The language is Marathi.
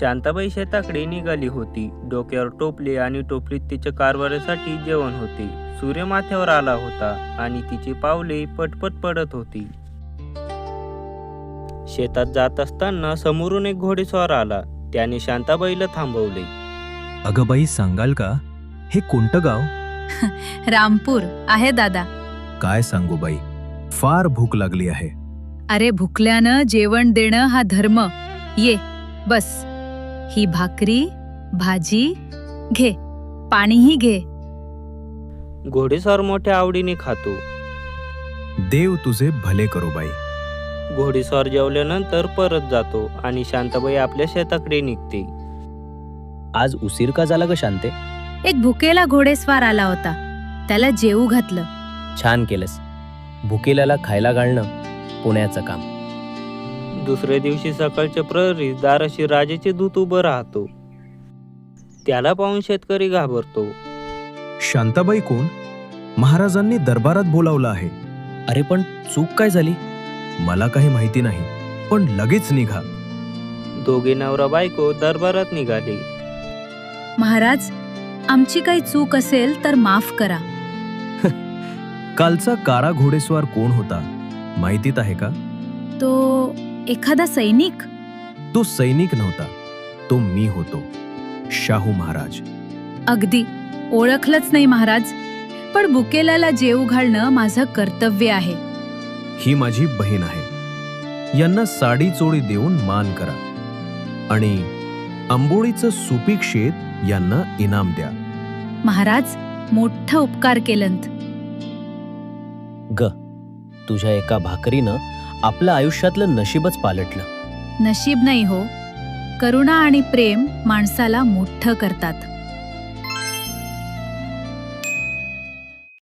शांताबाई शेताकडे निघाली होती. डोक्यावर टोपली आणि टोपलीत तिच्या कारभारासाठी जेवण होते. सूर्य माथ्यावर आला होता आणि तिची पावले पटपट पडत होती. शेतात जात असताना समोरून एक घोडेस्वार आला. त्याने शांताबाईला थांबवले. अगं बाई, सांगाल का हे कोणतं गाव? रामपूर आहे दादा. काय सांगू बाई, फार भूक लागली आहे. अरे, भुकल्यानं जेवण देणं हा धर्म. ये बस, ही भाकरी, भाजी घे, पाणीही घे. घोडेस्वार मोठ्या आवडीने खातो. देव तुझे भले करो बाई. घोडेस्वार जेवल्यानंतर परत जातो आणि शांताबाई आपल्या शेताकडे निघते. आज उशीर का झाला ग शांते? एक भुकेला घोडेस्वार आला होता, त्याला जेवू घातलं. छान केलंस. भुकेल्याला खायला घालणं पुण्याचं काम. दुसऱ्या दिवशी सकाळच्या प्रहरीत दाराशी राजाचे दूत उभं राहतो. त्याला पाहून शेतकरी घाबरतो. शांताबाई कोण? महाराजांनी दरबारात बोलावलं आहे. अरे पण चूक काय झाली? मला काही माहिती नाही, पण लगेच निघा. दोघे नवरा बायको दरबारात निघाले. महाराज, आमची काही चूक असेल तर माफ करा. कालचा काळा घोडेस्वार कोण होता माहितीत आहे का? तो एखादा सैनिक? तो सैनिक नव्हता, तो मी होतो, शाहू महाराज. अगदी ओळखलंच नाही महाराज, पण भुकेल्याला जेवू घालणं माझं कर्तव्य आहे. ही माझी बहीण आहे. यांना साडी चोळी देऊन मान करा आणि आंबोळीचं सुपीक शेत यांना इनाम द्या. महाराज, मोठा उपकार केलंत. ग, तुझ्या एका भाकरीनं आपलं आयुष्यातलं नशीबच पालटलं. नशीब नाही हो, करुणा आणि प्रेम माणसाला मोठं करतात.